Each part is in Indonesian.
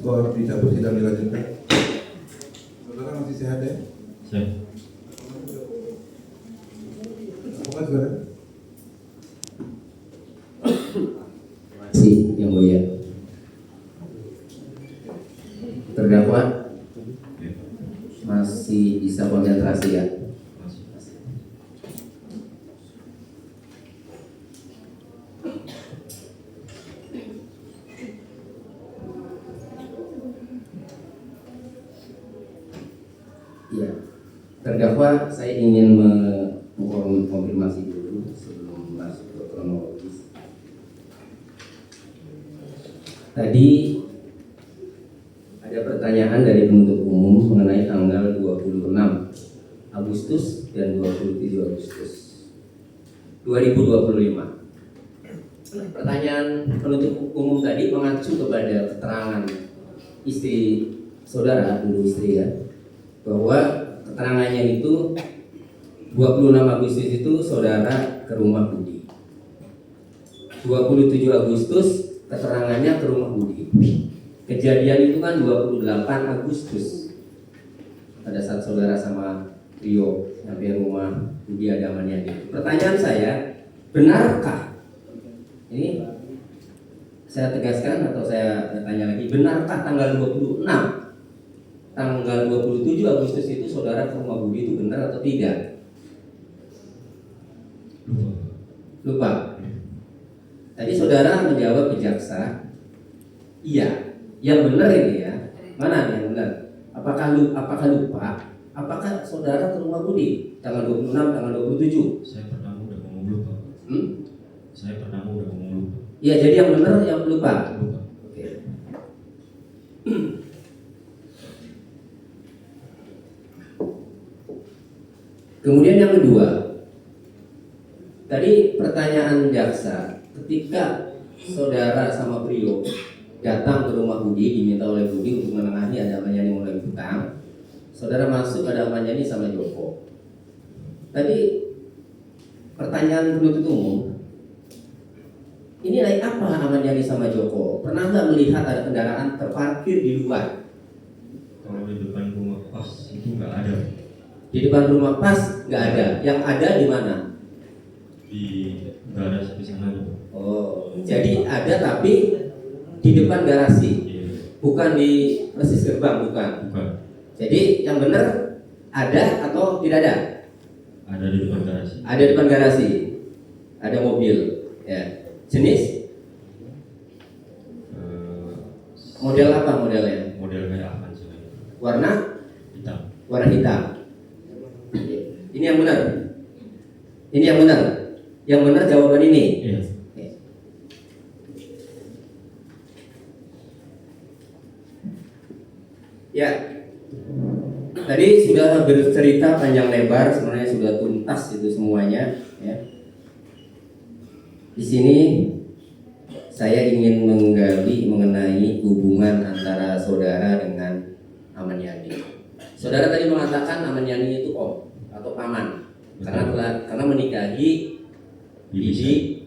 Skor dicabut, sidang dilanjutkan. Saudara masih sehat ya? Sehat. Apakah saudara? Terima kasih yang mulia. Terdakwa masih bisa konsentrasi ya? Ya, terdakwa saya ingin mengkonfirmasi dulu sebelum masuk ke kronologis. Tadi ada pertanyaan dari penuntut umum mengenai tanggal 26 Agustus dan 27 Agustus 2025. Pertanyaan penuntut umum tadi mengacu kepada keterangan istri saudara, dulu istri ya, bahwa keterangannya itu 26 Agustus itu saudara ke rumah Budi. 27 Agustus keterangannya ke rumah Budi. Kejadian itu kan 28 Agustus pada saat saudara sama Rio sampai rumah Budi Adamannya. Pertanyaan saya, benarkah? Ini saya tegaskan atau saya tanya lagi, benarkah tanggal 26 tanggal 27 Agustus itu saudara ke rumah Budi itu benar atau tidak? Lupa. Tadi saudara menjawab ke jaksa, iya. Yang benar ini ya, mana yang benar? Apakah lupa? Apakah saudara ke rumah Budi tanggal 26, tanggal 27? Saya pernah udah ngomong lupa. Saya pernah udah ngomong lupa. Iya, jadi yang benar yang lupa. Lupa. Oke. Kemudian yang kedua, tadi pertanyaan jaksa, ketika saudara sama Prio datang ke rumah Budi, diminta oleh Budi untuk menengahi ada Manyani mulai hutang, saudara masuk ada Manyani sama Joko. Tadi pertanyaan penuntut umum, ini naik apa Manyani sama Joko? Pernah nggak melihat ada kendaraan terparkir di luar? Kalau di depan rumah pas itu nggak ada. Di depan rumah pas nggak ada. Yang ada di mana? Di garasi di sana. Oh, jadi ada tapi di depan garasi, bukan di persis gerbang, bukan. Bukan. Jadi yang benar ada atau tidak ada? Ada di depan garasi. Ada di depan garasi. Ada mobil. Ya. Jenis? Model apa modelnya? Model kayak apa sih? Warna? Hitam. Warna hitam. Ini yang benar. Ini yang benar. Yang benar jawaban ini. Iya. Ya, tadi sudah bercerita panjang lebar, sebenarnya sudah tuntas itu semuanya. Ya. Di sini saya ingin menggali mengenai hubungan antara saudara dengan Amaniani. Saudara tadi mengatakan Amaniani itu om atau paman, karena menikahi bibi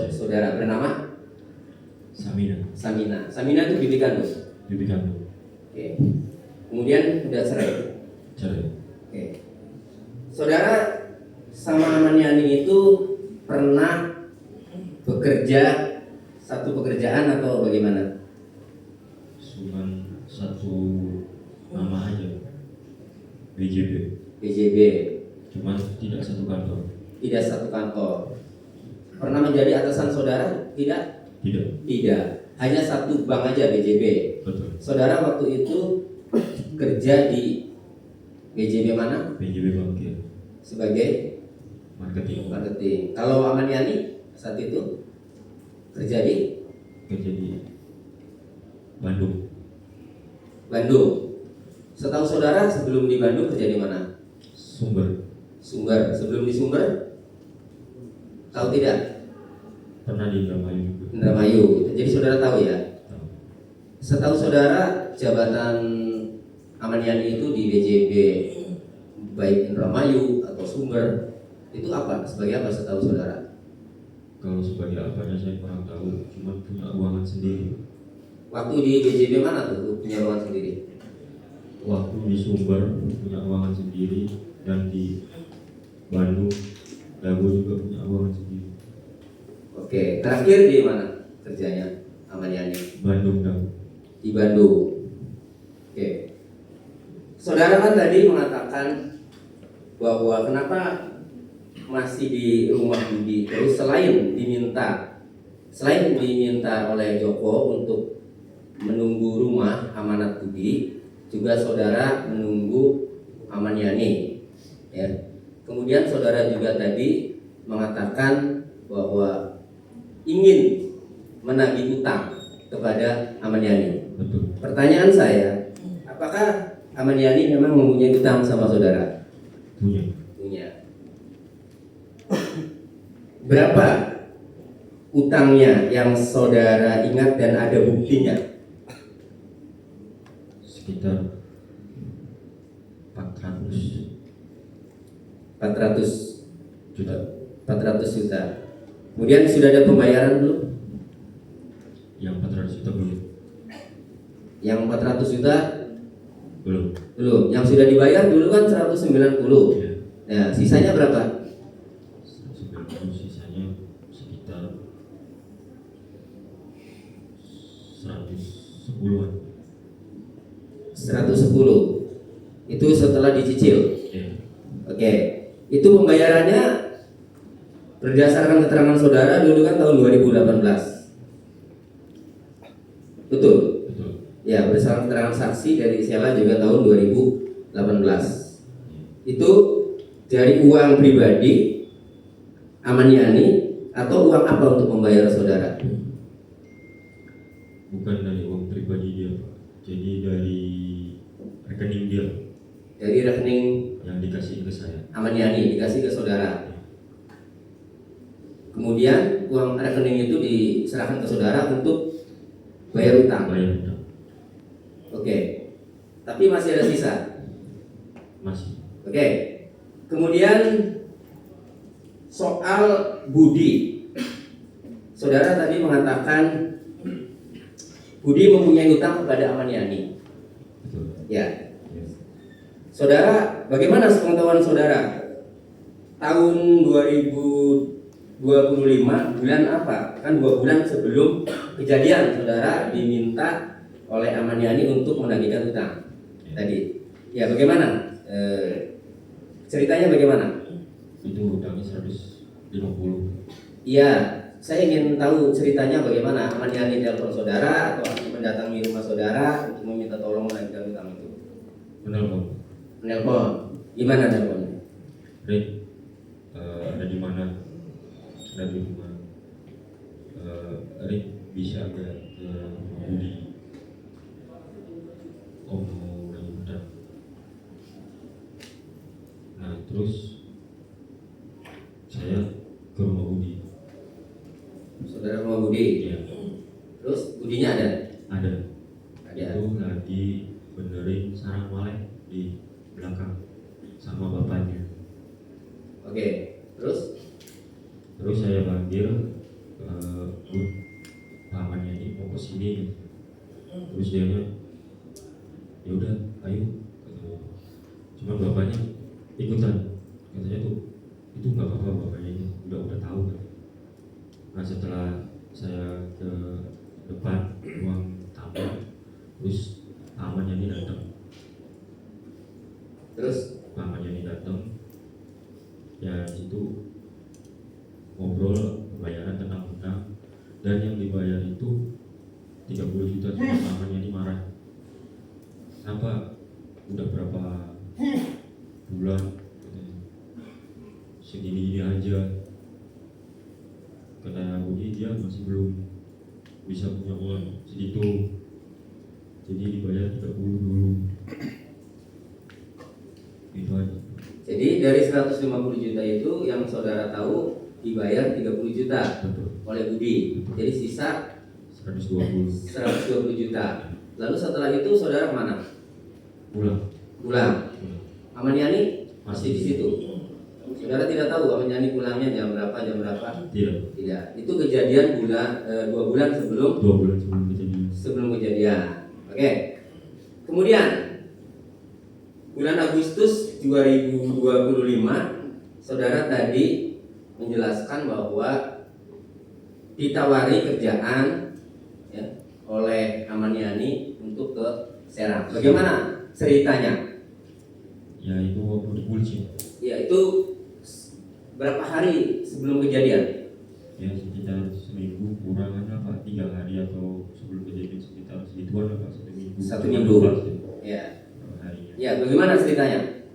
saudara bernama Samina. Samina itu bibi kandung. Bibi kandung. Oke. Kemudian udah cerai. Cerai. Oke. Saudara sama Amaniani itu pernah bekerja satu pekerjaan atau bagaimana? Cuman satu nama aja. BJB. BJB. Cuman tidak satu kantor. Tidak satu kantor. Pernah menjadi atasan saudara? Tidak? Tidak. Tidak. Hanya satu bank aja BJB. Betul. Saudara waktu itu kerja di BJB mana? BJB Bangkir. Sebagai Marketing. Kalau Amaniani saat itu kerja di Bandung. Setahu saudara sebelum di Bandung kerja di mana? Sumber. Sebelum di Sumber? Tahu tidak? Pernah di Indramayu juga. Indramayu. Jadi saudara tahu ya? Tahu. Setahu saudara jabatan Amaniani itu di BJB baik Indramayu atau Sumber itu apa? Sebagai apa setahu saudara? Kalau sebagai apanya saya kurang tahu, cuma punya ruangan sendiri. Waktu di BJB mana tuh punya ruangan sendiri? Waktu di Sumber punya ruangan sendiri, dan di Bandung Dago juga punya ruangan sendiri. Oke, terakhir di mana kerjanya Ahmad Yani? Bandung Dago. Di Bandung. Oke. Saudara kan tadi mengatakan bahwa kenapa masih di rumah Budi, terus selain diminta oleh Joko untuk menunggu rumah amanat Budi, juga saudara menunggu Ahmad Yani, ya. Kemudian saudara juga tadi mengatakan bahwa ingin menagih utang kepada Ahmad Yani. Betul. Pertanyaan saya, apakah Ahmad Yani memang mempunyai utang sama saudara? Punya. Punya. Berapa utangnya yang saudara ingat dan ada buktinya? Sekitar 400 juta. 400 juta. Kemudian sudah ada pembayaran belum? Yang 400 juta belum. Yang 400 juta Belum. belum. Yang sudah dibayar dulu kan 190. Ya. Nah, sisanya berapa? 190, sisanya sekitar 110-an. 110. Itu setelah dicicil. Ya. Oke. Itu pembayarannya berdasarkan keterangan saudara dulu kan tahun 2018. Betul. Betul. Ya, berdasarkan keterangan saksi dari Sela juga tahun 2018. Itu dari uang pribadi Ahmad Yani atau uang apa untuk membayar saudara? Bukan dari uang pribadi dia, Pak. Jadi dari rekening dia Dari rekening yang dikasih ke saya. Ahmad Yani dikasih ke saudara. Kemudian uang rekening itu diserahkan ke saudara untuk bayar utang. Bayar utang. Oke. Tapi masih ada sisa. Masih. Oke. Kemudian soal Budi. Saudara tadi mengatakan Budi mempunyai utang kepada Ahmad Yani. Betul. Ya. Ya. Saudara, bagaimana sepengetahuan saudara? Tahun 2025 bulan apa? Kan 2 bulan sebelum kejadian saudara diminta oleh Ahmad Yani untuk menagihkan utang. Ya. Tadi. Ya, bagaimana? Ceritanya bagaimana? Itu utangnya 150. Iya, saya ingin tahu ceritanya bagaimana. Ahmad Yani telepon saudara atau mendatangi rumah saudara untuk meminta tolong menagihkan utang itu? Benar, Bang. Menelpon. Gimana teleponnya? Rick, ada di mana? Ada di rumah. Rick, bisa agak ke rumah Budi. Om mau lagi utang. Nah, terus saya ke rumah Budi. Saudara rumah Budi. Ya, Terus Budinya ada? ada. Ada. Itu lagi benerin sarang walet di belakang sama bapaknya. Oke. Terus Terus saya panggil, Bud, pamannya ini mau kesini. Terus dia nya, ya udah, ayo. Katanya. Cuman bapaknya ikutan. Katanya tuh, itu nggak apa-apa, bapaknya ini udah tahu kan. Nah, setelah saya ke depan ruang tamu, terus pamannya ini datang. terus Pamannya ini datang, ya itu ngobrol pembayaran tentang utang, dan yang dibayar itu 30 juta. Cuma pamannya ini marah, kenapa udah berapa bulan katanya, segini-gini aja. Kata Budi, dia masih belum bisa punya uang segitu, jadi dibayar 30 dulu. Itu aja. jadi dari 150 juta itu yang saudara tahu dibayar 30 juta Betul. oleh Budi. Betul. Jadi sisa 120 120 juta. Lalu setelah itu saudara kemana? pulang. Pulang. Ahmad Yani masih di situ. Saudara tidak tahu Ahmad Yani pulangnya jam berapa? Tidak. Tidak. Itu kejadian 2 bulan sebelum 2 bulan sebelum kejadian. Sebelum kejadian. Oke. Kemudian bulan Agustus 2025, saudara tadi menjelaskan bahwa ditawari kerjaan ya, oleh Aman Yani untuk ke Serang. Bagaimana ceritanya? Ya itu waktu di Kulci. Ya itu berapa hari sebelum kejadian? Ya sekitar seminggu kurangan apa 3 hari atau sebelum kejadian sekitar segituan apa 1 minggu. 1 minggu. Ya. Harinya. Ya, bagaimana ceritanya?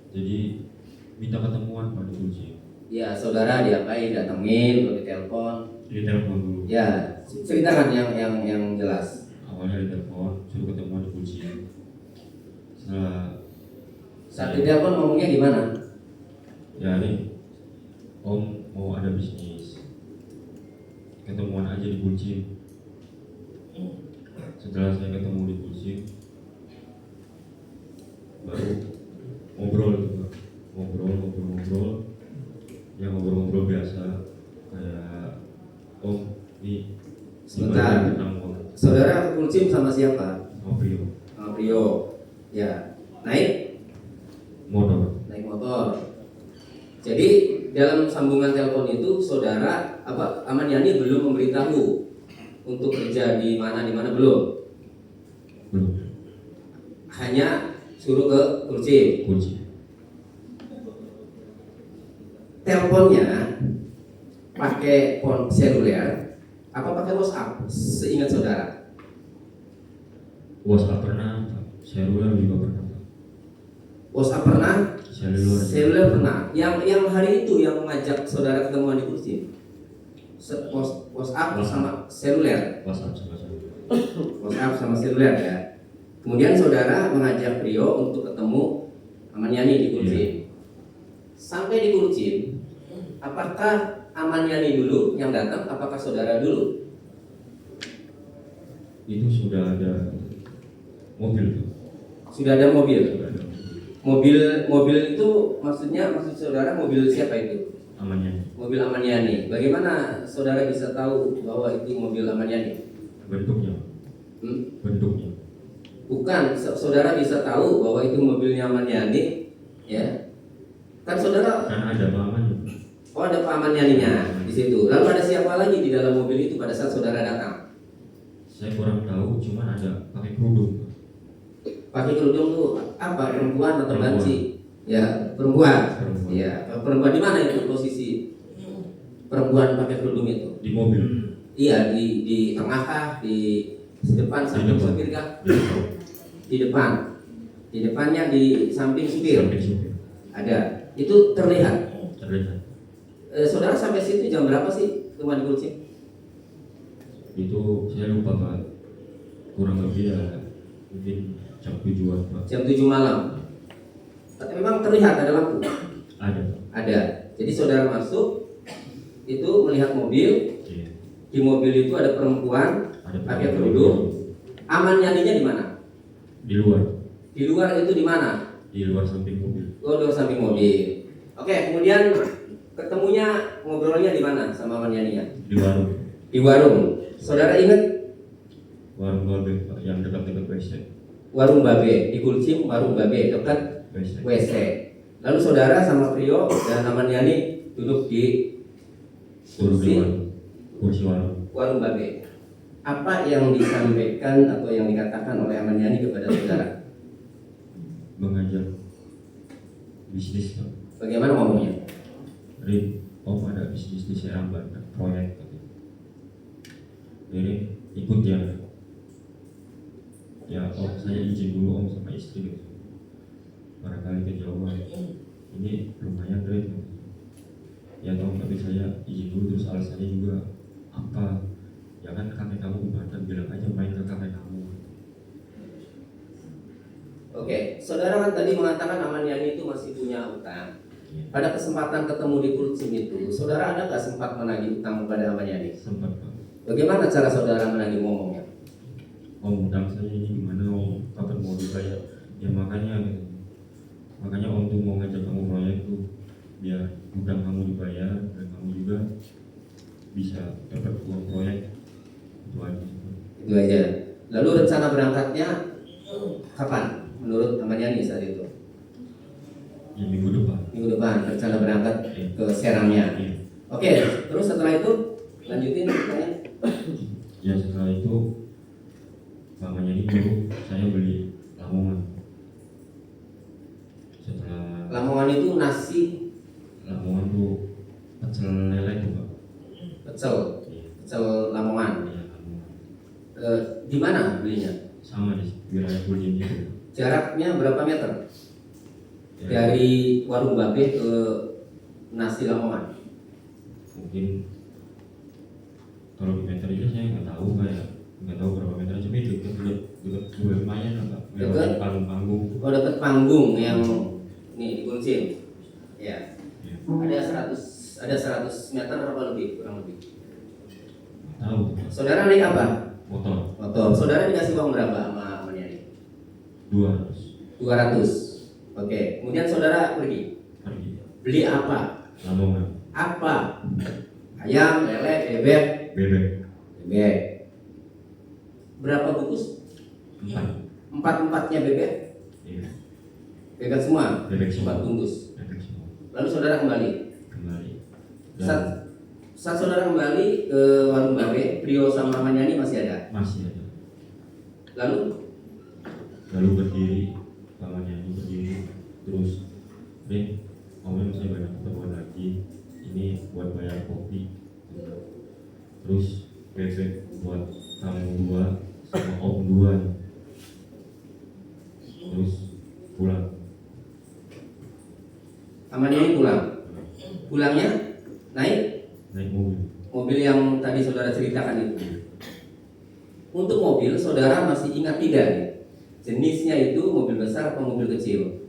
Jadi minta ketemuan pada Kulci. Ya, saudara diapain? Datengin atau ditelepon? Di telepon dulu. Ya, ceritakan yang jelas. Awalnya di telepon suruh ketemuan di Kulci. Setelah Saat di telepon ngomongnya gimana? ya ini Om mau ada bisnis, ketemuan aja di Kulci. Setelah saya ketemu di Kulci, baru ngobrol gitu, ngobrol ya, ngobrol biasa kayak Om ini Sebentar. tentang Om Saudara ke Kulcim sama siapa? sama Prio Sama Prio. Ya, naik motor. motor. Jadi dalam sambungan telepon itu saudara Aman Yani belum memberitahu untuk kerja di mana belum. Hanya suruh ke Kulcim. Teleponnya pakai phone seluler apa pakai WhatsApp? Seingat saudara. WhatsApp pernah, seluler juga pernah. WhatsApp pernah, seluler pernah. Yang hari itu yang mengajak saudara ketemuan di Kulcim. WhatsApp sama seluler. WhatsApp sama seluler ya. Kemudian saudara mengajak Prio untuk ketemu Aman Yani di Kulcim. Sampai di Kulcim, apakah Aman Yani dulu yang datang? Apakah saudara dulu? Itu sudah ada mobil tuh. Sudah ada mobil. Mobil itu maksud saudara mobil siapa itu? Aman Yani. Mobil Aman Yani. Bagaimana saudara bisa tahu bahwa itu mobil Aman Yani? Bentuknya. Bukan, saudara bisa tahu bahwa itu mobilnya Aman Yani, ya? Kan saudara? Kan ada pamannya. Oh, ada Pak Aman Yani-nya di situ. Lalu ada siapa lagi di dalam mobil itu pada saat saudara datang? Saya kurang tahu, cuman ada pakai kerudung. Pakai kerudung tuh apa? Perempuan atau banci? Ya, perempuan. Ya, perempuan di mana itu posisi perempuan pakai kerudung itu? Di mobil. Iya, di tengah kah? Di depan, samping supir kah? Di depan. Di depannya di samping supir. Ada. Itu terlihat. Saudara sampai situ jam berapa sih teman di Kulcim? Itu saya lupa Pak. Kurang lebih ya mungkin jam 7-an Pak. Jam 7 malam. Tapi memang terlihat ada lampu. Ada. Jadi saudara masuk itu melihat mobil. Iya. Di mobil itu ada perempuan pakai kerudung. Aman Yani-nya di mana? Di luar. Di luar itu di mana? Di luar samping mobil. Oh, di luar samping mobil. Oke, kemudian ketemunya ngobrolnya di mana sama Aman Yani-nya? Di warung. Di warung. Saudara ingat? Warung Babe Pak, yang dekat-dekat WC. Warung Babe di Kulcim, warung Babe dekat WC. Lalu saudara sama Prio dan Aman Yani duduk di kursi warung Babe. Apa yang disampaikan atau yang dikatakan oleh Aman Yani kepada saudara? Mengajak bisnis Pak. Bagaimana ngomongnya? Rin, Om ada bisnis di Serang Banten, proyek. Jadi ikut ya. Ya Om, saya izin dulu Om sama istri gitu. Barangkali kejauhan. Ini lumayan Rin. Ya Om, tapi saya izin dulu, terus alasannya juga apa? Ya kan kakek kamu ke Banten, bilang aja main ke kakek kamu. Oke, saudara kan tadi mengatakan Aman Yani itu masih punya utang. Pada kesempatan ketemu di Kulcim itu, saudara ada nggak sempat menagih utang kepada Aman Yani? Sempat Pak. Bagaimana cara saudara menagih ngomongnya? Om, utang saya ini gimana Om? Kapan mau dibayar? Ya makanya Om tuh mau ngajak kamu proyek tuh biar utang kamu dibayar dan kamu juga bisa dapat uang proyek itu aja. Itu aja. Lalu rencana berangkatnya kapan menurut Ahmad Yani saat itu? Ya minggu depan. Minggu depan rencana berangkat Iya. ke Serangnya. Iya. Oke, terus setelah itu lanjutin ceritanya. Ya setelah itu mamanya ini nyuruh saya beli Lamongan. Setelah Lamongan itu nasi Lamongan tuh pecel lele tuh Pak. pecel, Iya. pecel Lamongan. Iya, Lamongan. Di mana belinya? Sama di wilayah Kulim itu. Jaraknya berapa meter Ya, dari warung Babe ke nasi Lamongan? mungkin kalau di meter aja saya nggak tahu nggak tahu berapa meter, cuma itu dekat lumayan lah Pak. Dekat? Panggung-panggung. Oh, dekat panggung yang nih di Kuncin. Ya. Ya, Ada 100 meter apa lebih, kurang lebih. tahu Pak. Saudara naik apa? Motor Motor. Saudara dikasih uang berapa sama Ahmad Yani? 200 200. Oke. Kemudian saudara pergi. pergi Beli apa? Lamongan. Apa? Ayam, lele, bebek. Bebek Bebek. Berapa bungkus? 4. Empat-empatnya bebek. Iya, Bebek semua. bebek semua. 4 bungkus. Bebek semua. Lalu saudara kembali. Dan Saat saudara kembali ke warung Babe, Prio sama Ahmad Yani masih ada. masih ada. Lalu Berdiri, mamanya ini berdiri terus, Rin, kamu saya banyak keperluan lagi, ini buat bayar kopi, terus bebek buat kamu 2 sama om 2, terus pulang. Ahmad Yani pulang. Pulangnya naik Naik mobil. mobil yang tadi saudara ceritakan itu. Untuk mobil, saudara masih ingat tidak nih? Jenisnya itu mobil besar atau mobil kecil?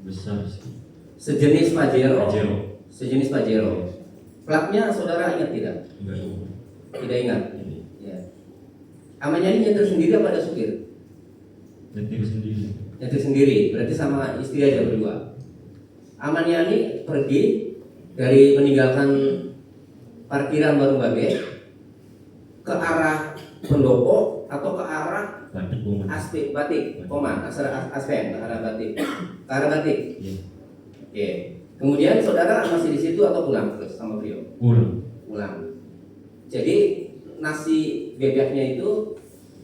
Besar sih. Sejenis Pajero. Pajero. Sejenis Pajero. Platnya saudara ingat tidak? Enggak tahu. Tidak ingat. Ini Ya. Ahmad Yani nyetir sendiri apa ada supir? nyetir sendiri. Nyetir sendiri, berarti sama istri aja berdua. Ahmad Yani pergi dari meninggalkan parkiran warung Babe ke arah pendopo atau ke arah Batik bunga. batik, koma, aspek, ke arah batik, ke arah batik. Iya. Oke. Kemudian saudara masih di situ atau pulang terus sama Prio? Pulang. Pulang. Jadi nasi bebeknya itu,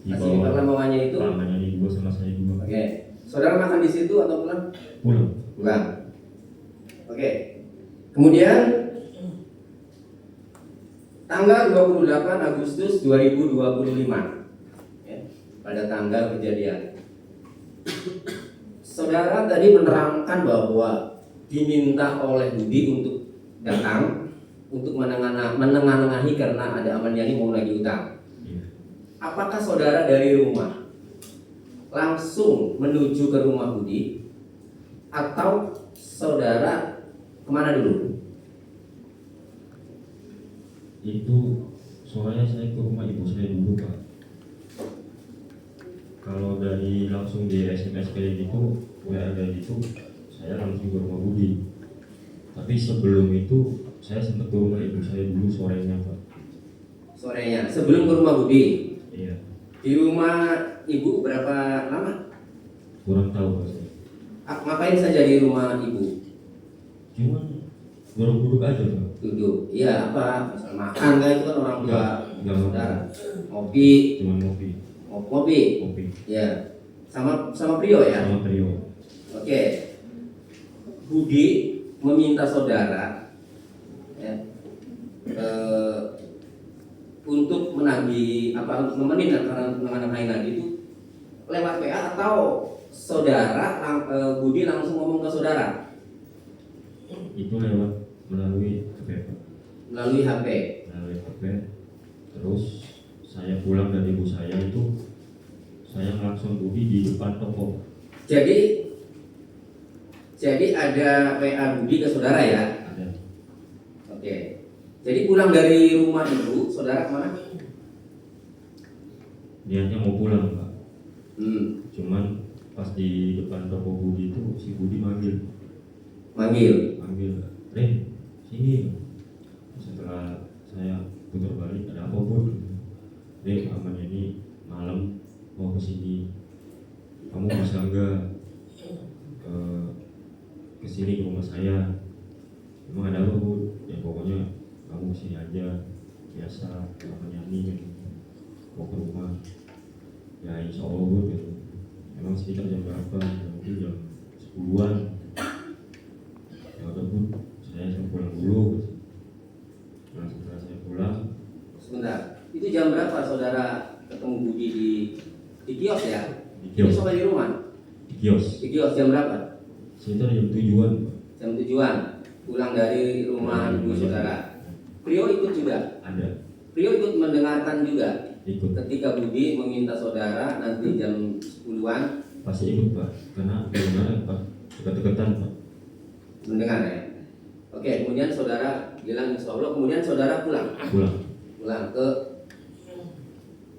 nasi Dibawa. Lamongannya itu, Mamanya ini 2 sama saya 2. oke. Saudara makan di situ atau pulang? Pulang. Pulang. Oke. Kemudian tanggal 28 Agustus 2025, ya, pada tanggal kejadian, saudara tadi menerangkan bahwa diminta oleh Budi untuk datang untuk menengahi karena ada Ahmad Yani mau lagi utang. Iya. Apakah saudara dari rumah langsung menuju ke rumah Budi atau saudara kemana dulu? Itu soalnya saya ke rumah ibu saya dulu Pak. Kalau dari langsung di SMS kayak gitu, WA kayak gitu, saya langsung ke rumah Budi. Tapi sebelum itu saya sempat ke rumah ibu saya dulu sorenya Pak. Sorenya sebelum ke rumah Budi. Iya. Di rumah ibu berapa lama? Kurang tahu Pak saya. Ngapain saja di rumah ibu? Cuman duduk-duduk aja Pak. Duduk. Iya, apa? Misal makan kan itu kan orang tua Enggak saudara. Ngopi, Cuman ngopi. ngopi. Ngopi. Ya. Sama Prio ya. Sama Trio. Oke. Budi meminta saudara ya, untuk menagih apa, untuk nemenin karena menengahi lagi itu lewat PA atau saudara Budi langsung ngomong ke saudara Itu lewat melalui HP Pak. melalui HP. Melalui HP. Terus saya pulang dari ibu saya itu, saya langsung Budi di depan toko. Jadi ada WA Budi ke saudara ya. Ada. Oke. Jadi pulang dari rumah ibu, saudara kemana? Niatnya mau pulang Pak. Cuman Pas di depan toko Budi itu si Budi manggil, Ren, sini. Setelah saya putar balik, ada apa Bud? amannya ini malam mau ke sini, kamu bisa enggak ke sini ke rumah saya? Emang ada apa Bu? Ya pokoknya kamu kesini aja, biasa apa nyanyi gitu. Mau ke rumah, ya insya Allah Bu gitu. Emang sekitar jam berapa? Ya, mungkin jam 10-an. Ya udah Bu, saya pulang dulu gitu. Nah setelah saya pulang, Sebentar, itu jam berapa saudara ketemu Budi di kios ya? di kios, Kios apa di rumah? di kios. Di kios jam berapa? Sekitar jam 7-an Pak. Jam 7-an. Pulang dari rumah ibu saudara. Prio ikut juga. Ada, Prio ikut mendengarkan juga. ikut. Ketika Budi meminta saudara nanti jam 10-an Pasti ikut Pak, karena bagaimana Pak, dekat-dekatan Pak. mendengar ya. Oke, kemudian saudara bilang insya Allah, kemudian saudara pulang ke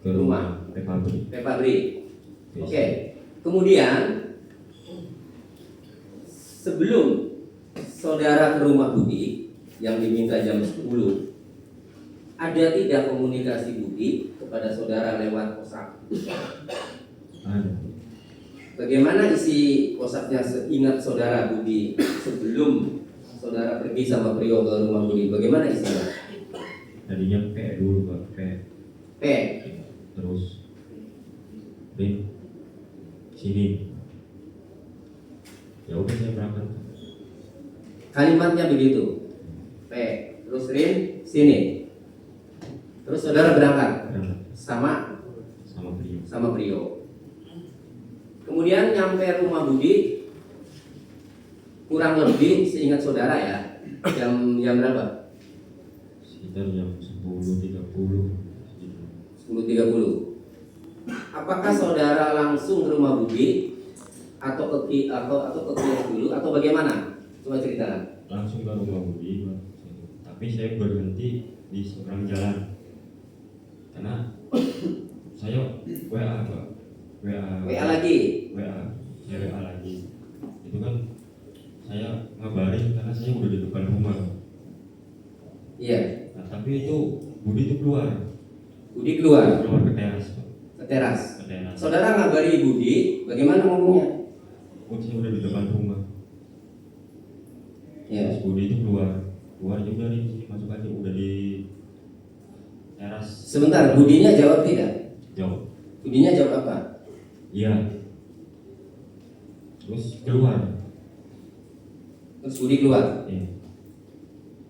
Ke rumah pabrik. Pabrik. Oke, kemudian sebelum saudara ke rumah Budi yang diminta jam 10, ada tidak komunikasi Budi kepada saudara lewat WhatsApp? Ada. Bagaimana isi WhatsAppnya seingat saudara Budi sebelum saudara pergi sama Prio ke rumah Budi? Bagaimana isinya? Tadinya P dulu Pak, P. terus B sini. Ya udah saya berangkat. Kalimatnya begitu. P. Terus Rin sini. Terus saudara berangkat sama Prio. Kemudian nyampe rumah Budi kurang lebih seingat saudara ya jam berapa? Sekitar jam 10.30. 10.30. Apakah saudara langsung ke rumah Budi atau ke kios dulu atau bagaimana? Coba ceritakan. Langsung ke rumah Budi Pak. Tapi saya berhenti di seberang jalan karena saya WA Pak. WA lagi. Saya WA lagi. Itu kan saya ngabarin karena saya udah di depan rumah. Iya. Nah, tapi itu Budi itu keluar ke teras Pak. Ke teras. Ke teras. Saudara ngabari Budi, bagaimana ngomongnya? Saya udah di depan rumah. Ya. Terus Budi itu keluar ya udah di sini masuk aja, udah di teras. Sebentar, Budinya jawab tidak? Jawab. Budinya jawab apa? Iya. Terus keluar. Terus Budi keluar, Iya.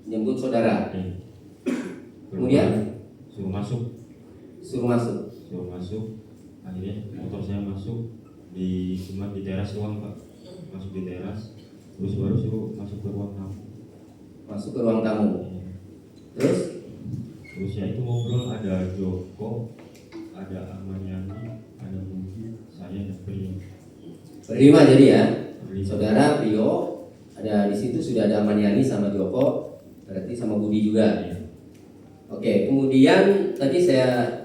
jemput saudara. Iya. Kemudian suruh masuk. suruh masuk. Akhirnya motor saya masuk cuma di teras doang Pak. Masuk di teras. Terus baru suruh masuk ke ruang tamu. Masuk ke ruang tamu. Iya. Terus ya itu ngobrol, ada Joko, ada Amaniani, ada Budi, saya dan Prio. berlima jadi ya. Berlima. Saudara Prio ada di situ, sudah ada Amaniani sama Joko, berarti sama Budi juga. Iya. Oke, kemudian tadi saya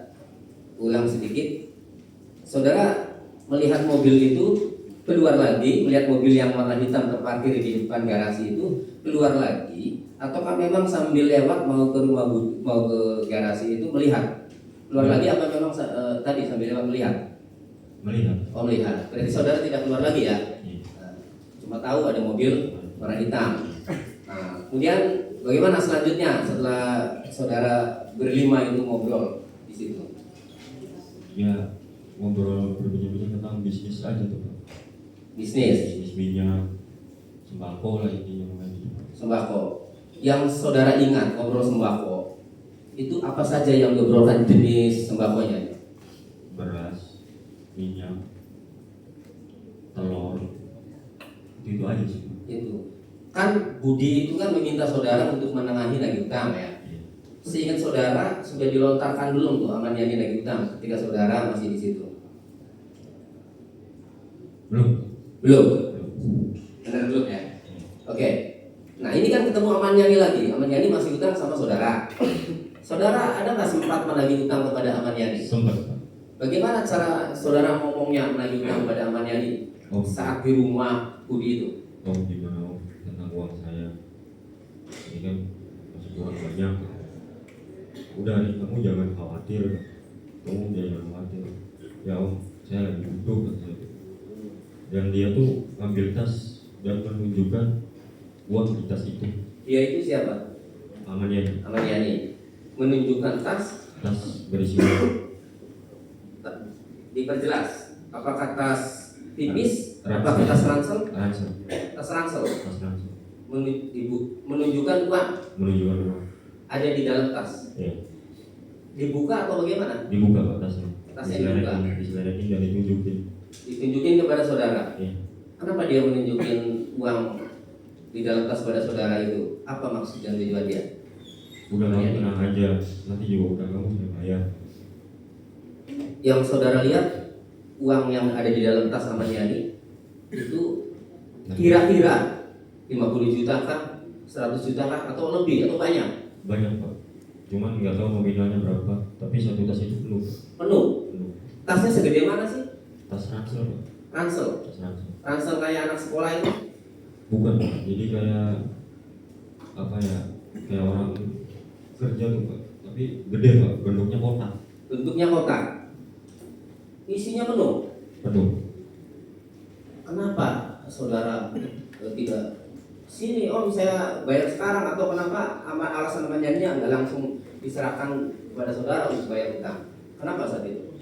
ulang sedikit. Saudara melihat mobil itu keluar lagi, melihat mobil yang warna hitam terparkir di depan garasi itu keluar lagi, ataukah memang sambil lewat mau ke rumah mau ke garasi itu melihat keluar lagi, apa memang tadi sambil lewat melihat? Oh melihat. Berarti saudara tidak keluar lagi ya? Iya. Cuma tahu ada mobil warna hitam. Nah, kemudian bagaimana selanjutnya setelah saudara berlima itu ngobrol di situ? Ya ngobrol berbincang tentang bisnis aja tuh Pak. Bisnis minyak, sembako lah intinya lagi. sembako. Yang saudara ingat ngobrol sembako itu apa saja yang diobrolkan jenis sembakonya? Beras, minyak, telur, itu aja sih. Itu kan Budi itu kan meminta saudara untuk menengahi nagih utang ya. Iya. Seingat saudara sudah dilontarkan belum tuh Amaniani nagih utang ketika saudara masih di situ? Belum. Benar belum ya? Oke. Nah ini kan ketemu Amaniani lagi. Amaniani masih utang sama saudara. Saudara ada nggak sempat menagih utang kepada Amaniani? Sempat Pak. Bagaimana cara saudara ngomongnya menagih utang kepada Amaniani saat di rumah Budi itu? Gimana tentang uang saya? Ini kan masih kurang banyak. Udah nih, kamu jangan khawatir. tas dan menunjukkan uang di tas itu. Dia itu siapa? Ahmad Yani. Ahmad Yani. Menunjukkan tas. Tas berisi uang. Diperjelas. Apakah tas tipis? Ransel. Apakah tas ransel? Ransel. Tas ransel. Tas ransel. Menunjukkan uang Menunjukkan uang. ada di dalam tas. Ya. Dibuka atau bagaimana? Dibuka Pak tasnya. Tasnya dibuka. Diseledekin dan ditunjukin. Ditunjukin kepada saudara. Ya. Kenapa dia menunjukin uang di dalam tas pada saudara itu? Apa maksud dan tujuan dia? Udah kamu tenang aja, nanti juga udah kamu saya bayar. Yang saudara lihat uang yang ada di dalam tas Ahmad Yani itu kira-kira 50 juta kah, 100 juta kah, atau lebih atau banyak? Banyak Pak. Cuman nggak tahu nominalnya berapa, tapi satu tas itu penuh. Penuh. Penuh. Tasnya segede mana sih? Tas ransel Pak. Ransel. Tas ransel. Ransel kayak anak sekolah itu. Bukan Pak. Jadi kayak apa ya? Kayak orang kerja tuh Pak. Tapi gede Pak, bentuknya kotak. Bentuknya kotak. Isinya penuh. Penuh. Kenapa saudara tidak sini om saya bayar sekarang, atau kenapa alasan Ahmad Yani nggak langsung diserahkan kepada saudara untuk bayar utang? Kenapa saat itu?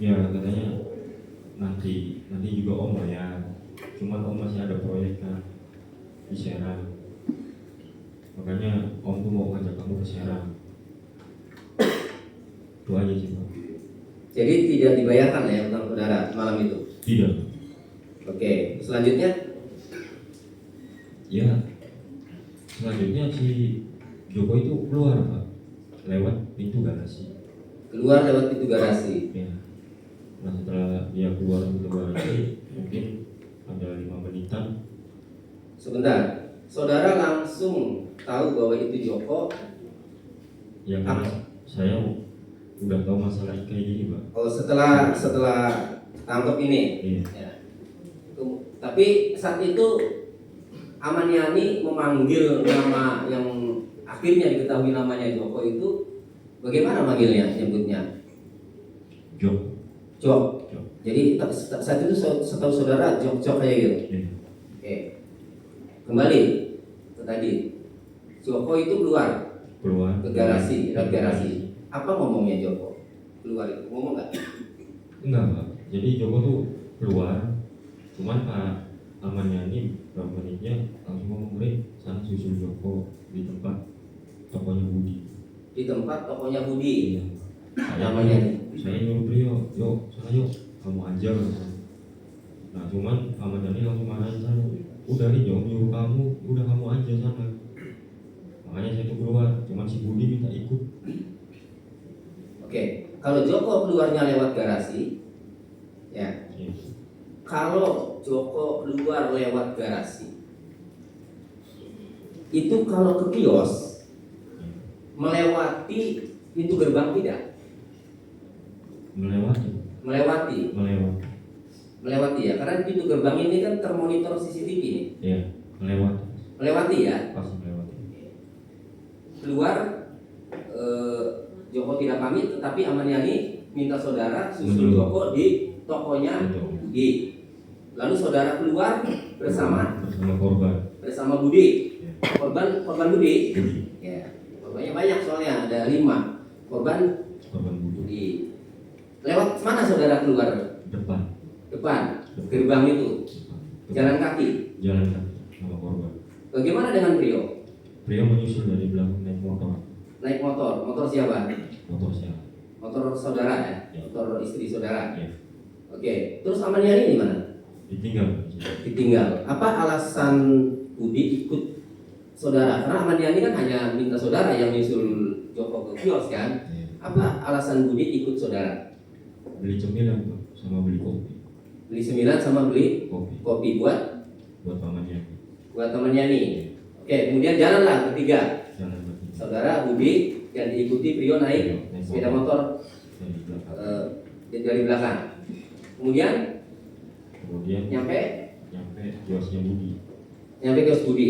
Ya katanya nanti juga om bayar. Cuman om masih ada proyek kan di Serang. Makanya om tuh mau ngajak kamu ke Serang. Itu aja sih Pak. Jadi tidak dibayarkan ya utang saudara malam itu? Tidak. Oke, selanjutnya? Ya, selanjutnya si Joko itu keluar Pak, lewat pintu garasi. Keluar lewat pintu garasi. Ya. Nah setelah dia keluar pintu garasi, mungkin ada 5 menitan. Sebentar, saudara langsung tahu bahwa itu Joko? Ya karena saya udah tahu masalah kayak gini Pak. Oh, setelah tangkap ini. Iya. Ya. Tapi saat itu Ahmad Yani memanggil nama yang akhirnya diketahui namanya Joko itu, bagaimana manggilnya, nyebutnya? Jok. Jok. Jadi saat itu setahu saudara Jok kayak gitu. Iya. Oke. Kembali ke tadi. Joko itu keluar ke garasi, lewat garasi. Apa ngomongnya Joko? Keluar itu ngomong nggak? Enggak Pak. Jadi Joko tuh keluar, cuman Pak Ahmad Yani berapa menitnya langsung ngomong, sana susul Joko di tempat tokonya Budi. Di tempat tokonya Budi. Iya. Namanya Saya nyuruh beliau, yuk sana yuk, kamu aja. Nah cuman Ahmad Yani langsung marahin saya, udah ini om nyuruh kamu, udah kamu aja sana. Makanya saya tuh keluar, cuman si Budi minta ikut. Oke, kalau Joko keluarnya lewat garasi, ya. Iya. Kalau Joko keluar lewat garasi, itu kalau ke kios melewati pintu gerbang tidak? Melewati ya, karena pintu gerbang ini kan termonitor CCTV nih. Iya, Melewati ya. pasti melewati. Keluar, Joko tidak pamit, tetapi Ahmad Yani minta saudara susul Joko di tokonya Budi. Lalu saudara keluar bersama Budi. Korban Budi. Ya, korbannya banyak soalnya ada 5 korban Budi. Lewat mana saudara keluar? Depan gerbang itu. Jalan kaki sama korban. Bagaimana dengan Brio? Beliau menyusul dari belakang naik motor. Naik motor. Motor siapa? Motor siapa? Motor saudara ya? Ya. Motor istri saudara. Ya. Oke. Terus Ahmad Yani di mana? Ditinggal. Apa alasan Budi ikut saudara? Karena Ahmad Yani kan hanya minta saudara yang nyusul Joko ke kios kan? Ya. Apa alasan Budi ikut saudara? Beli cemilan Pak, sama beli kopi. Beli sembilan sama beli kopi buat Ahmad Yani. Buat temannya nih. Oke, kemudian jalanlah bertiga. Saudara Budi yang diikuti Brio naik sepeda motor dari belakang. Kemudian nyampe kiosnya Budi. Nyampe kios Budi.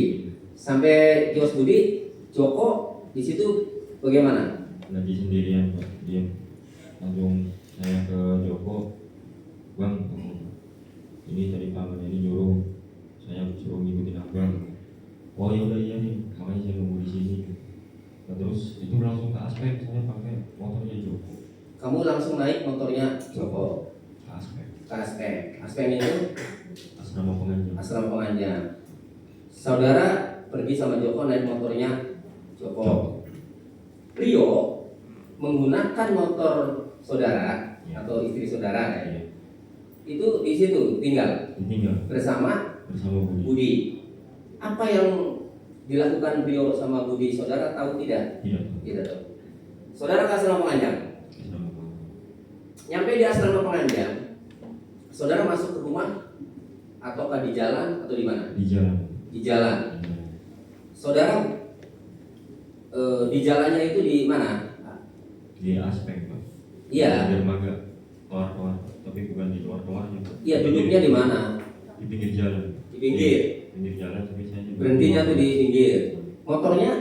Sampai kios Budi, Joko di situ bagaimana? Lagi sendirian Pak, dia langsung saya ke Joko, bang, ini tadi Pak Ahmad Yani nyuruh saya suruh ngikutin abang. Oh ya udah iya nih, makanya saya nunggu di sini. Nah, terus itu langsung ke aspek, saya pakai motornya Joko. Kamu langsung naik motornya Joko Ke aspek, ke Aspek. Aspek itu asrama pengajian. asrama pengajian. Saudara pergi sama Joko naik motornya Joko. Rio menggunakan motor saudara Ya. atau istri saudara ya. Iya, Itu di situ tinggal ditinggal bersama bersama Budi. Budi. Apa yang dilakukan Rio sama Budi saudara tahu tidak? Tidak, Tidak tahu. Saudara ke asrama pengajian. asrama pengajian. Nyampe di asrama pengajian, saudara masuk ke rumah ataukah di jalan atau di mana? Di jalan. Di jalan. Di jalan. Saudara di jalannya itu di mana? Di aspek Pak. Iya. Di dermaga toar-toar, tapi bukan di toar-toarnya Pak. Iya, duduknya di mana? Di pinggir jalan. Di pinggir. Di pinggir jalan, tapi saya juga Berhentinya tuh di pinggir. Motornya?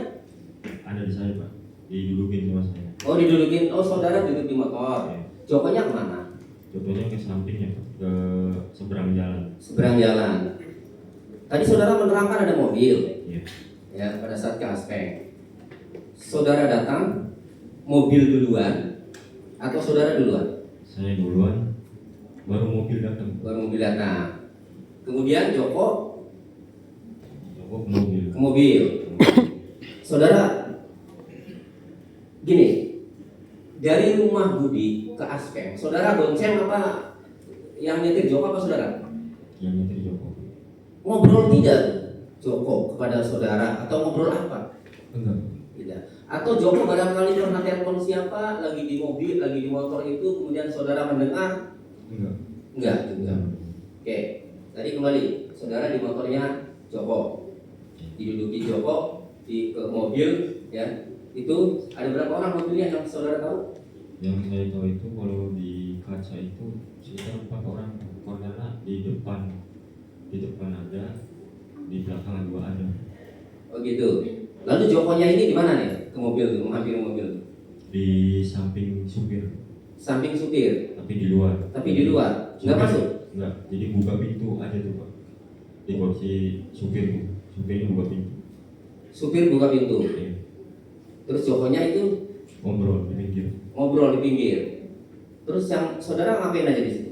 ada di saya Pak, didudukin sama saya. Oh, didudukin. Oh, saudara duduk di motor. Iya. Jokonya kemana? Contohnya ke sampingnya Pak, ke seberang jalan. Seberang jalan. Tadi saudara menerangkan ada mobil. Iya. Ya, pada saat ke aspek. Saudara datang, mobil duluan atau saudara duluan? Saya duluan, baru mobil datang. Baru mobil datang. Kemudian Joko Joko ke mobil. ke mobil. Saudara, gini, dari rumah Budi ke aspek, saudara bonceng apa yang nyetir Joko apa saudara? Yang nyetir Joko. Ngobrol tidak Joko kepada saudara atau ngobrol apa? Enggak. Tidak. Atau Joko barangkali pernah telepon siapa lagi di mobil, lagi di motor itu, kemudian saudara mendengar? Enggak. Enggak juga. Oke, tadi kembali, saudara di motornya Joko, diduduki Joko ke mobil, ya. Itu ada berapa orang mobilnya yang saudara tahu? Yang saya tahu itu kalau di kaca itu sekitar 4 orang. Karena di depan ada, di belakang juga ada. Oh gitu. Lalu Jokonya ini di mana nih? Ke mobil tuh, menghampiri mobil tuh. Di samping supir, Samping supir, tapi di luar. tapi di luar, nggak masuk. Enggak. Jadi buka pintu aja tuh Pak. Di kursi supir, supirnya buka pintu. Supir buka pintu. Iya. Terus Jokonya itu Ngobrol di pinggir. ngobrol di pinggir. Terus yang saudara ngapain aja di situ?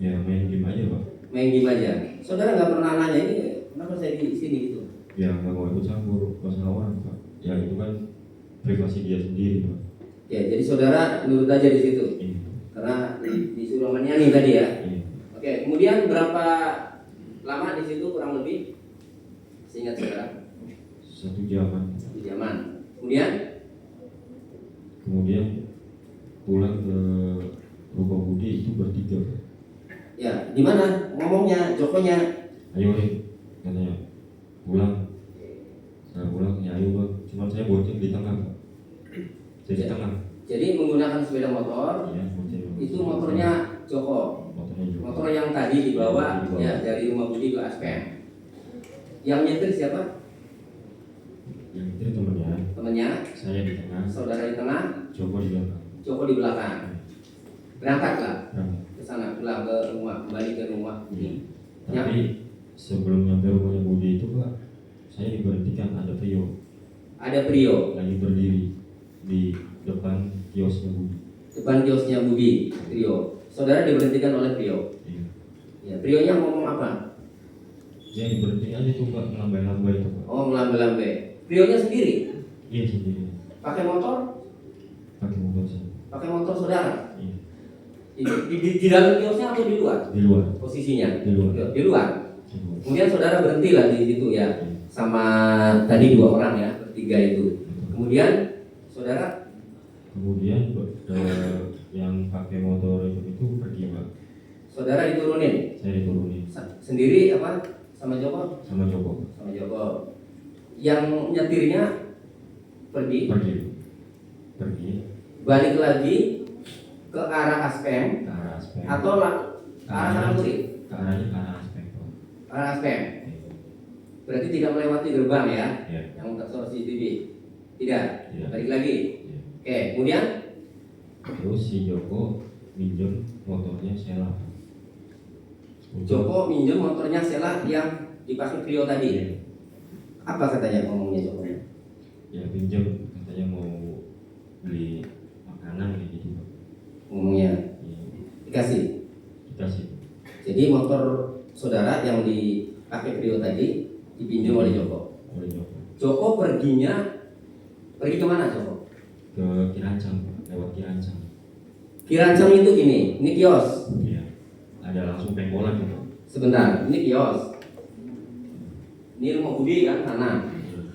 Ya main game aja Pak. Main game aja. Saudara nggak pernah nanya ini kenapa saya di sini gitu? Ya nggak mau ikut campur masalah orang Pak. Ya itu kan privasi dia sendiri Pak. Ya, jadi saudara nurut aja di situ. Iya. Karena disuruh menyanyi tadi ya. Iya. Oke, kemudian berapa lama di situ kurang lebih? Seingat saudara? 1 jaman. Di zaman. Kemudian Pulang ke rumah Budi itu bertiga Pak. ya, di mana ngomongnya Jokonya? Ayo nih katanya pulang. Saya pulang ya ayo Bang. Cuma saya bonceng di tengah Pak. Jadi Ya. tengah. Jadi menggunakan sepeda motor, Iya bonceng. itu motornya Joko. Motornya juga. Motor yang tadi dibawa Dibawa. ya dari rumah Budi ke aspek. Yang nyetir siapa? Yang itu temennya. Temennya, Saya di tengah. saudara di tengah, Joko di belakang. Joko di belakang. Berangkatlah Berangkat. ke sana, pulang ke rumah, kembali ke rumah Budi. Ya. Tapi sebelum nyampe rumahnya Budi itu Pak, saya diberhentikan ada Rio Ada Prio, lagi berdiri di depan kiosnya Budi. depan kiosnya Budi, Prio. Saudara diberhentikan oleh Prio. Iya. Ya, Prionya ngomong apa? Ya diberhentikan aja tuh Pak, melambai-lambai itu Pak. Oh, melambai-lambai. Prionya sendiri, Iya sendiri. pakai motor, Pakai motor saya. pakai motor saudara. Iya. Di dalam kiosnya atau di luar? Di luar. Posisinya? Di luar. Di luar. Di luar. Kemudian saudara berhenti lah di situ ya, sama tadi 2 orang ya, bertiga itu. Kemudian saudara Kemudian yang pakai motor itu pergi Pak. saudara diturunin Saya diturunin sendiri apa sama Joko? sama Joko. Sama Joko. Yang nyetirnya pergi, Pergi balik lagi ke arah aspek ke arah aspek. atau ke arah kanan kiri? Ke arah aspek Pak. Ke arah aspek. Berarti tidak melewati gerbang ya, Iya. yang tersurat CCTV. Tidak. Tidak. Balik lagi. Iya. Oke, kemudian Terus si Joko minjem motornya Sheila. Joko minjem motornya Sheila yang dipakai Prio tadi. Iya. Apa katanya ngomongnya Joko? Ya pinjam, katanya mau beli makanan kayak gitu Pak. Ngomongnya Iya. dikasih. Dikasih. Jadi motor saudara yang dipakai Prio tadi dipinjam oleh Joko. Oleh Joko. Joko pergi kemana Joko? Ke Kirancang Pak, lewat Kirancang. Kirancang itu ini kios. Iya. Ada langsung pengkolan Pak. Sebentar, ini kios. Ini rumah Budi kan, sana.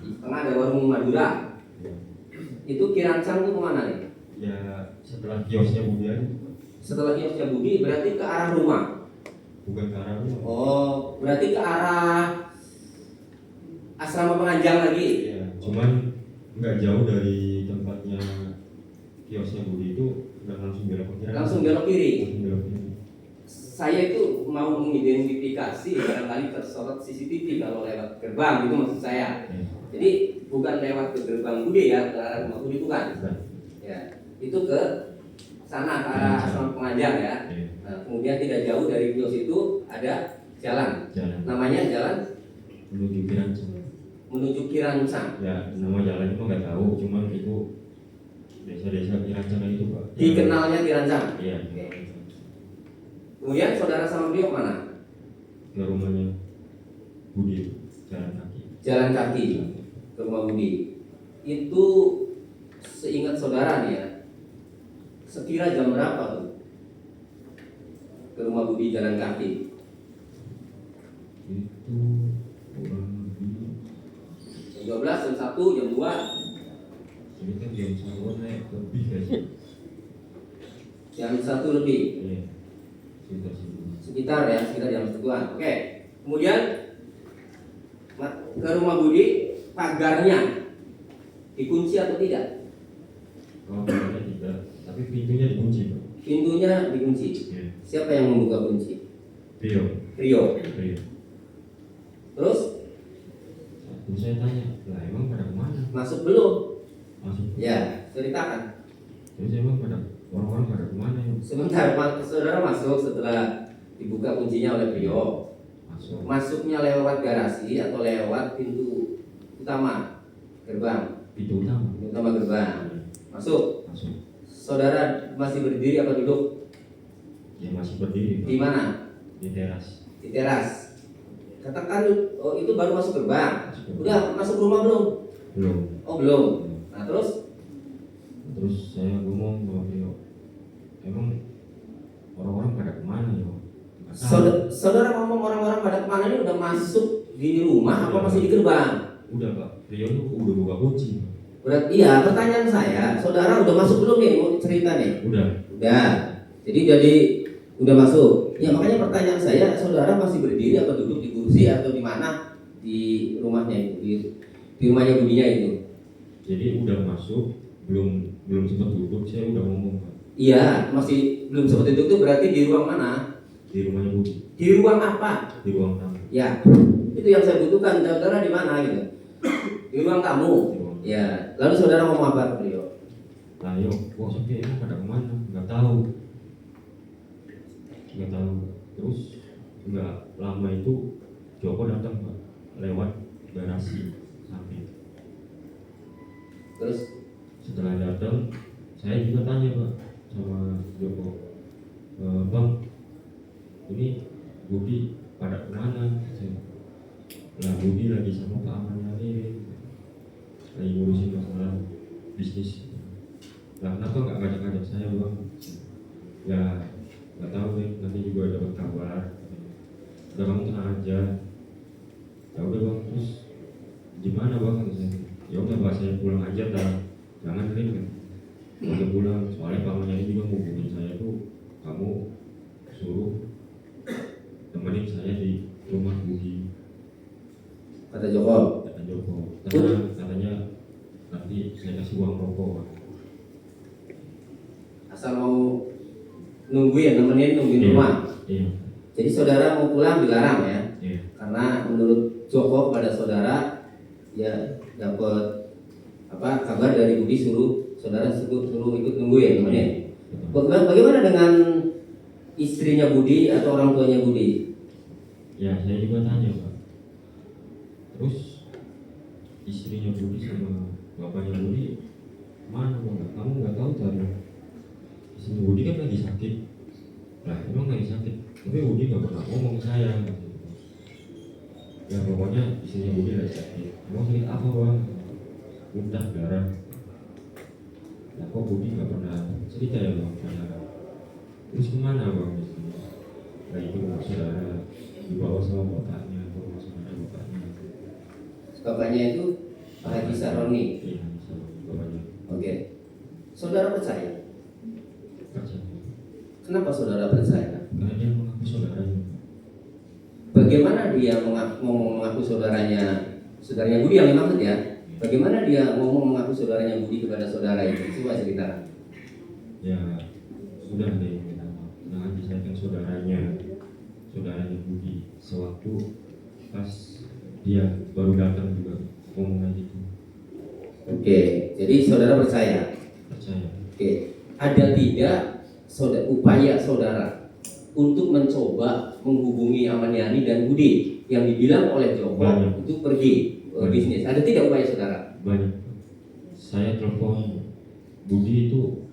Di tengah ada warung Madura. Iya. Itu Kirancang itu kemana nih? Ya setelah kiosnya Budi aja. Setelah kiosnya Budi berarti ke arah rumah. Bukan ke arah rumah. Oh, berarti ke arah asrama pengajian lagi. Iya. Cuman nggak jauh dari tempatnya kiosnya Budi itu, udah langsung belok ke kiri. Langsung belok kiri. Langsung belok kiri. Saya itu mau mengidentifikasi barangkali tersorot CCTV kalau lewat gerbang itu maksud saya. Iya. Jadi bukan lewat ke gerbang Budi ya, ke arah rumah Budi bukan. Bukan. Ya, itu ke sana ke arah asrama pengajian ya. Iya. Nah, kemudian tidak jauh dari kios itu ada jalan. Jalan Namanya jalan menuju Kirancang. menuju Kirancang. Ya nama jalannya mah nggak tahu, cuman itu desa-desa Kirancang itu Pak. Dikenalnya Kirancang. Iya. Oke. Kemudian saudara sama beliau mana? Ke rumahnya Budi, jalan kaki. Jalan kaki ke rumah Budi. Itu seingat saudara nih ya. Sekira jam berapa tuh? Ke rumah Budi jalan kaki. Itu kurang lebih, Jam 12, jam 1, jam 2. ini kan jam 1 naik lebih guys. Jam 1 lebih. Iya. Sekitar situ. Sekitar jam segituan. Oke. Kemudian ke rumah Budi, pagarnya dikunci atau tidak? Kalau pagarnya tidak, tapi pintunya dikunci Pak. Pintunya dikunci. Iya. Siapa yang membuka kunci? Rio. Rio. Rio. Terus Terus saya tanya, lah emang pada kemana? masuk belum? Masuk. Ya, ceritakan. Terus emang pada orang-orang pada kemana ya? Sebentar, saudara masuk setelah dibuka kuncinya oleh Rio. Masuk. Masuknya lewat garasi atau lewat pintu utama gerbang? Pintu utama. Pintu utama gerbang. Masuk. Masuk. Saudara masih berdiri atau duduk? Ya masih berdiri Pak. Di mana? Di teras. Di teras. Katakan, oh itu baru masuk gerbang. Masuk. Udah masuk rumah belum? Belum. Oh belum. Nah terus Terus saya ngomong sama Rio, emang orang-orang pada kemana ya? Nggak tahu. saudara ngomong orang-orang pada kemana ini udah masuk di rumah apa masih di gerbang? Udah Pak, Rio tuh udah buka kunci. Berarti iya, pertanyaan saya, saudara udah masuk belum nih? Mau cerita nih? Udah. Udah. Jadi udah masuk. Ya makanya pertanyaan saya, saudara masih berdiri atau duduk di kursi atau di mana di rumahnya itu, di rumahnya Budinya itu? Jadi udah masuk, belum sempat duduk, saya udah ngomong Pak. Iya, masih belum sempat duduk tuh berarti di ruang mana? Di rumahnya Budi, Di ruang apa? di ruang tamu. Ya, itu yang saya butuhkan. Saudara di mana gitu? Di ruang tamu. Di ruang. Ya, lalu saudara ngomong apa ke beliau? Nah yo, wah sampai emang pada kemana? Nggak tahu. Terus nggak lama itu Joko datang Pak, lewat garasi samping. Terus Setelah datang, saya juga tanya Pak sama Joko, Bang, ini Budi pada kemana? Lah Budi lagi sama Pak Aman lagi ngurusin masalah bisnis. Lah kenapa nggak ngajak-ngajak saya Bang? Ya nggak tahu deh, nanti juga dapat kabar. Udah kamu tenang aja. Ya udah Bang, terus gimana Bang? Kata saya. Ya udah Pak, saya pulang aja dah. Jangan Rin kan. Udah pulang, soalnya pamannya ini juga ngubungin saya tuh, kamu suruh temenin saya di rumah Budi. kata Joko, Kata Joko, katanya nanti saya kasih uang rokok Pak. asal mau nungguin Iya. rumah. Iya. Jadi saudara mau pulang dilarang ya? Iya. Karena menurut Joko pada saudara ya dapat kabar dari Budi suruh ikut nungguin temenin. Bagaimana dengan istrinya Budi atau orang tuanya Budi? Ya saya juga tanya Pak, Terus istrinya Budi sama bapaknya Budi mana bang? Kamu nggak tahu tadi istrinya Budi kan lagi sakit. Lah emang lagi sakit, tapi Budi nggak pernah ngomong ke saya. Ya pokoknya istrinya Budi lagi sakit. Emang sakit apa bang? Muntah darah. Nah kok Budi nggak pernah cerita ya bang? Terus kemana bang? Nah itu saudara dibawa sama bapaknya, bawa sama bapaknya. Bapaknya itu Pak Haji Saroni. Iya, sama bapaknya. Oke. Saudara percaya? Percaya. Kenapa saudara percaya? Karena dia mengaku saudaranya. Bagaimana dia mengaku saudaranya Budi yang dimaksud ya? Bagaimana dia ngomong mengaku saudaranya Budi kepada saudara itu? Coba cerita. Ya sudah deh, jangan disayangkan saudaranya Budi. Sewaktu pas dia baru datang juga ngomong gitu. Oke, jadi saudara percaya. Percaya. Oke, ada tidak upaya saudara untuk mencoba menghubungi Ahmad Yani dan Budi yang dibilang oleh Joko Banyak. untuk pergi bisnis? Ada tidak upaya saudara? Banyak. Saya telepon Budi itu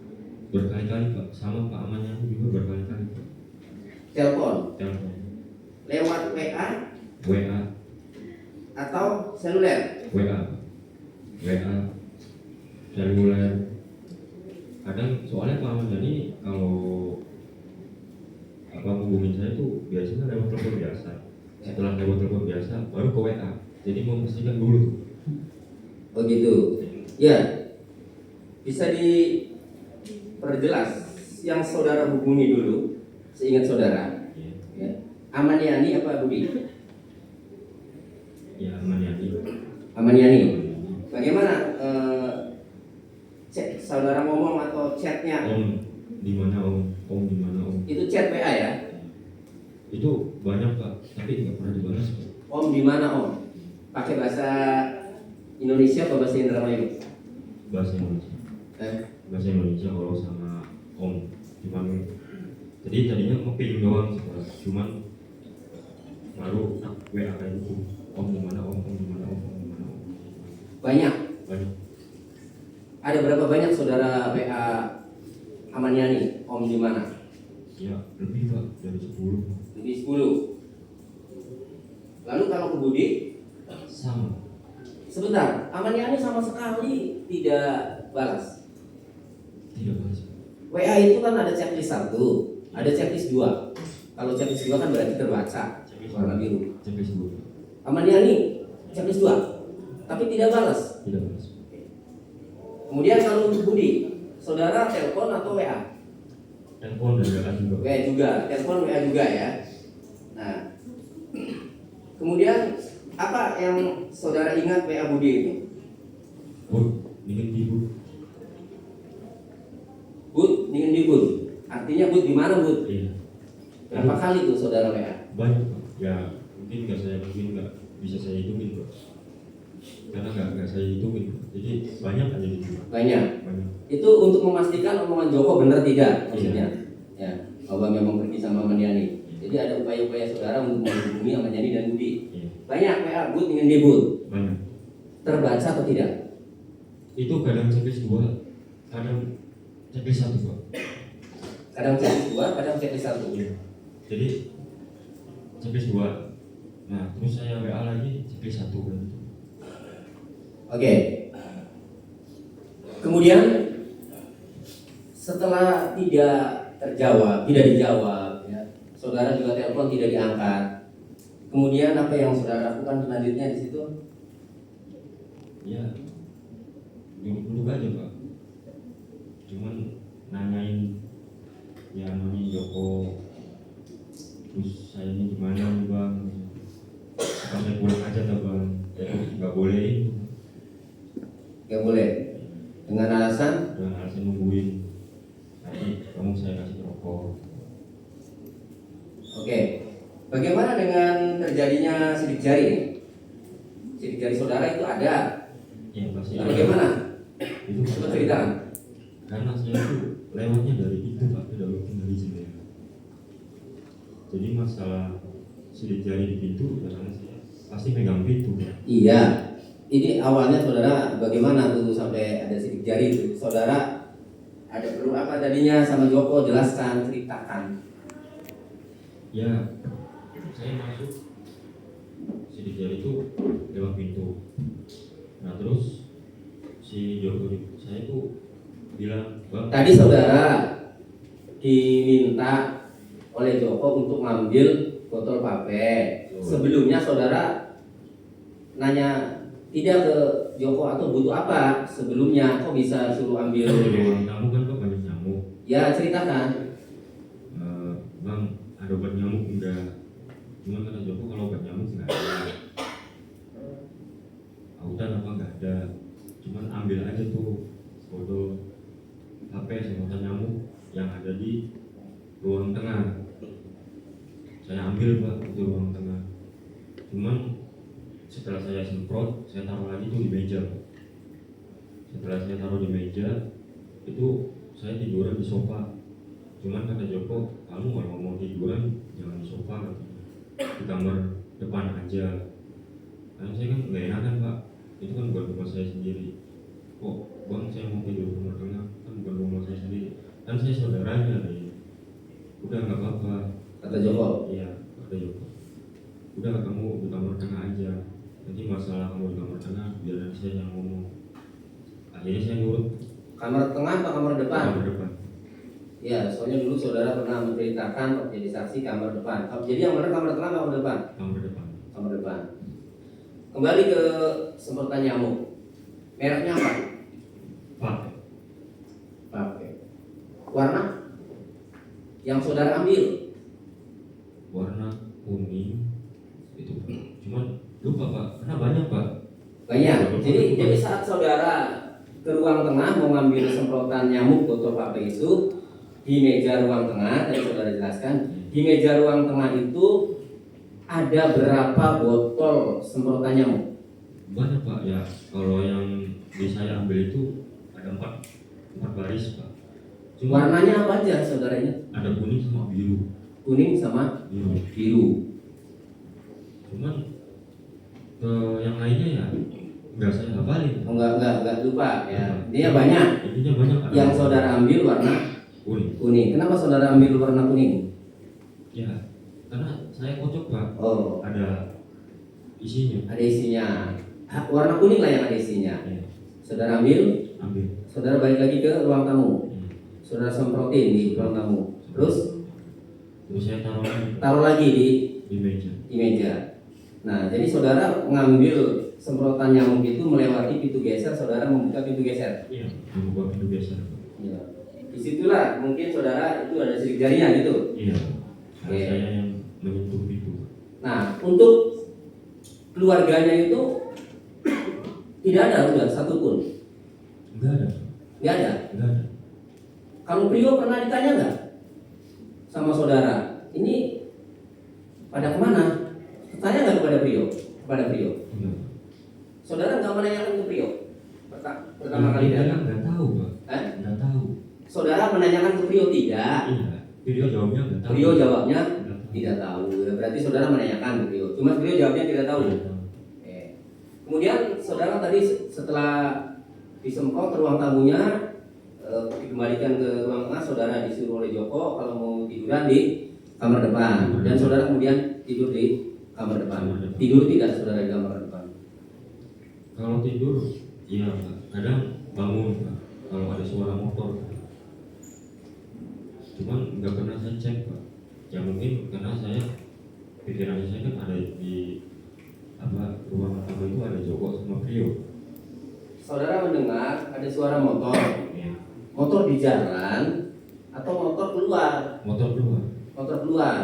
berkali-kali Pak, sama Pak Ahmad Yani juga berkali-kali Pak. Telepon Telepon, lewat WA WA, atau seluler? WA, seluler. Kadang soalnya Pak Ahmad Yani kalau apa hubungin saya tuh biasanya lewat telepon biasa. Setelah lewat telepon biasa baru ke WA. Jadi memastikan dulu tuh. Oh gitu. Ya, bisa diperjelas yang saudara hubungi dulu, seingat saudara. Iya. Ya. Ahmad Yani apa Budi? Ya Ahmad Yani. Ahmad Yani. Bagaimana chat saudara ngomong atau chatnya? Om di mana Om di mana Om? Itu chat WA ya? Itu banyak Pak, tapi nggak pernah dibalas Pak. Om di mana Om? Pakai bahasa Indonesia atau bahasa Indramayu? Bahasa Indonesia. Bahasa Indonesia kalau sama Om di mana? Jadi tadinya ngeping doang sekolah, cuman baru WA kayak gitu. Om di mana Om di mana Om di mana Om. Banyak. Banyak. Ada berapa banyak saudara WA Ahmad Yani? Om di mana? Ya lebih Pak dari 10. Lebih 10. Lalu kalau ke Budi? Sama. Sebentar, Ahmad Yani sama sekali tidak balas. Tidak balas. WA itu kan ada checklist 1, ada checklist 2. Kalau checklist 2 kan berarti terbaca, warna biru. Checklist 2. Ahmad Yani checklist 2, tapi tidak balas. Tidak balas. Kemudian kalau untuk Budi, saudara telepon atau WA? Telepon dan WA juga. WA juga, telepon WA juga ya. Nah, kemudian apa yang saudara ingat WA Budi itu? Ingin tidur. Bud, ingin di Bud. Artinya Bud di mana Bud? Iya. Berapa kali tuh saudara WA? Banyak Pak. Ya mungkin nggak bisa saya hitungin Pak. Karena nggak saya hitungin Pak. Jadi banyak aja gitu Pak. Banyak. Banyak. Itu untuk memastikan omongan Joko benar tidak maksudnya? Ya, bahwa memang pergi sama Ahmad Yani. Jadi ada upaya-upaya saudara untuk menghubungi Ahmad Yani dan Budi. Iya. Banyak WA Bud ingin di Bud. Banyak. Terbaca atau tidak? Itu kadang checklist 2, kadang checklist 1 Pak. Kadang checklist 2, kadang checklist 1. Iya. Jadi checklist 2. Nah terus saya WA lagi checklist 1 kan. Oke. Kemudian setelah tidak dijawab, ya, saudara juga telepon tidak diangkat. Kemudian apa yang saudara lakukan selanjutnya di situ? Ya duduk aja Pak. Cuman nanyain Joko, terus saya ini gimana nih Bang? Sampai pulang aja tak Bang? Nggak boleh. Gak boleh. Dengan alasan? Dengan alasan nungguin. Nanti kamu saya kasih rokok. Oke. Bagaimana dengan terjadinya sidik jari? Sidik jari saudara itu ada. Ya pasti. Bagaimana? Itu Coba ceritakan. karena saya tuh lewatnya dari itu Pak, lewatnya dari jendela. Jadi masalah sidik jari di pintu karena saya pasti megang pintu. Iya. Ini awalnya saudara bagaimana tuh sampai ada sidik jari itu? Saudara ada perlu apa tadinya sama Joko? Jelaskan, ceritakan. Ya, saya masuk sidik jari itu lewat pintu. Nah terus si Joko saya itu bilang, bang, Tadi saudara diminta oleh Joko untuk ngambil botol vape. Sebelumnya saudara nanya tidak ke Joko atau butuh apa sebelumnya, kok bisa suruh ambil? ruang tamu kan kok banyak nyamuk. Ya ceritakan. Bang, ada obat nyamuk enggak? Cuman kata Joko kalau obat nyamuk enggak ada. Audan apa enggak ada? Cuman ambil aja tuh botol HP semprotan nyamuk yang ada di ruang tengah. Saya ambil pak itu ruang tengah. Cuman setelah saya semprot, saya taruh lagi tuh di meja. Setelah saya taruh di meja, itu saya tiduran di sofa. Cuman kata Joko, kamu kalau mau tiduran jangan di sofa, katanya. Di kamar depan aja. Karena saya kan nggak enakan pak, itu kan bukan rumah saya sendiri. Kok bang saya mau tidur kamar tengah, kan bukan rumah saya sendiri. Kan saya saudaranya nih. Udah nggak apa-apa. Kata Joko. Iya, kata Joko. Udah kamu di kamar tengah aja. Nanti masalah kamu di kamar tengah biar nanti saya yang ngomong. Akhirnya saya nurut. Kamar tengah atau kamar depan? Kamar depan. Ya, soalnya dulu saudara pernah menceritakan jadi saksi kamar depan. Jadi yang mana kamar tengah atau kamar depan? Kamar depan. Kamar depan. Kembali ke semprotan nyamuk. Mereknya apa? Pakai. Pakai. Warna? Yang saudara ambil? Warna kuning itu pak. Cuman lupa pak, karena banyak pak. Banyak. Jadi saat saudara ke ruang tengah mau ngambil semprotan nyamuk botol vape itu di meja ruang tengah, tadi saudara jelaskan, di meja ruang tengah itu ada berapa botol semprotan nyamuk? Banyak pak ya. Kalau yang di saya ambil itu ada empat baris pak. Cuma Warnanya apa aja saudara ini? ada kuning sama biru. Kuning sama biru. Cuman ke yang lainnya ya nggak saya hafalin. Enggak lupa ya. Dia banyak. Intinya banyak. Ada Yang saudara ambil warna kuning. Kenapa saudara ambil warna kuning? Ya, karena saya kocok pak. Oh, Ada isinya. ada isinya. Warna kuning lah yang ada isinya. Ya, Saudara ambil, ambil. saudara balik lagi ke ruang tamu. Ya. Saudara semprotin di ruang tamu. Terus saya taruh taruh lagi di meja. di meja. Nah, jadi saudara ngambil semprotan nyamuk itu melewati pintu geser, saudara membuka pintu geser. Iya. Membuka pintu geser. Ya. Disitulah mungkin saudara itu ada sidik jarinya gitu. Iya. Nah, Oke. saya yang menyentuh itu. Nah, untuk keluarganya itu tidak ada udah satupun. Enggak ada. Nggak ada. Enggak ada. Kalau Prio pernah ditanya nggak sama saudara? Ini pada kemana? Tanya nggak kepada Prio? Kepada Prio. Enggak. Saudara nggak menanyakan ke Prio pertama kali Dia datang? nggak tahu pak. Nggak tahu. Saudara menanyakan ke Prio tidak? Iya. Video jawabnya nggak tahu. Prio jawabnya Nggak tahu. tidak tahu. Ya, berarti saudara menanyakan ke Prio. Cuma Prio jawabnya tidak tahu. Nggak tahu. Oke. Kemudian saudara tadi setelah disemprot ke ruang tamunya, dikembalikan ke ruang tengah, saudara disuruh oleh Joko kalau mau tiduran di kamar depan. Dan saudara kemudian tidur di kamar depan. Tidur tidak saudara di kamar depan? Kalau tidur, iya pak. Kadang bangun pak. Kalau ada suara motor. Cuman nggak pernah saya cek pak. Ya mungkin karena saya pikirannya saya kan ada di ruang tamu itu ada Joko sama Prio. Saudara mendengar ada suara motor. Iya. Motor di jalan atau motor keluar? Motor keluar. Motor keluar.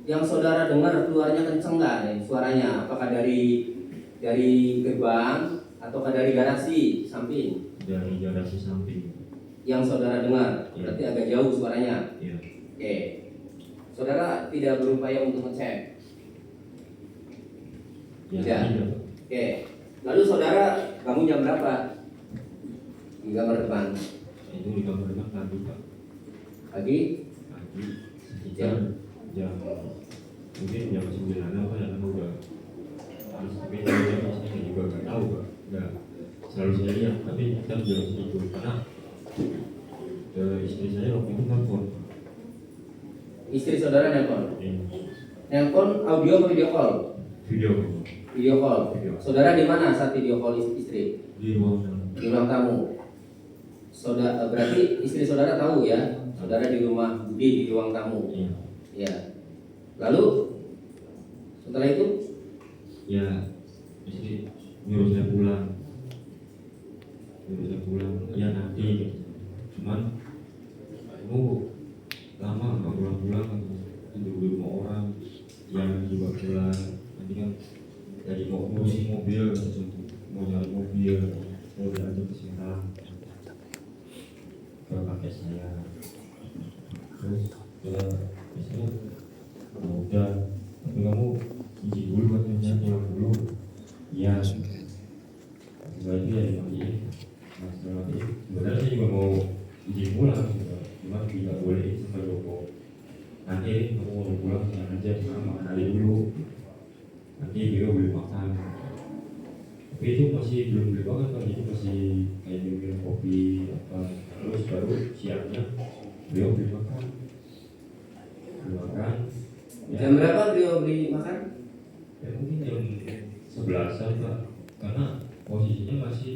Yang saudara dengar keluarnya kenceng nggak nih suaranya? Apakah dari gerbang ataukah dari garasi samping? Dari garasi samping. Yang saudara dengar berarti agak jauh suaranya. Iya. Oke. Saudara tidak berupaya untuk ngecek. Ya, Tidak. tidak. Oke. Lalu saudara bangun jam berapa? Di kamar depan. Itu di kamar depan pagi pak. Pagi. Pagi sekitar jam mungkin jam 9 apa ya, kan udah tapi saya juga nggak tahu Pak, nggak selalu saya lihat, tapi kita bilang itu karena istri saya waktu itu nelfon. Istri saudara nelpon. Ini Nelpon audio atau video call? video Video call. Video. Saudara di mana saat video call istri? di ruang Di ruang tamu. Saudara berarti istri saudara tahu ya, saudara di rumah Budi di ruang tamu. Iya. Ya. Lalu setelah itu Ya istri nyuruh saya pulang, ya nanti gitu. Cuman kamu lama nggak pulang-pulang, tidur di rumah orang, yang juga pulang, nanti kan lagi mau ngurusin mobil, mau nyari mobil, mau diajak ke Serang ke kakek saya, terus biasanya udah, tapi kamu izin dulu katanya pulang dulu, ya setelah itu ya dimatiin. Nah setelah itu sebenarnya saya juga mau izin pulang, cuma tidak boleh sampai Joko. Nanti kamu mau pulang jangan aja, cuma makan aja dulu, nanti juga boleh makan. Tapi itu masih belum beli makan kan, itu masih kayak minum kopi apa, terus baru siangnya beliau beli makan. Ya, jam berapa beliau beli makan? ya mungkin jam 11-an Pak, karena posisinya masih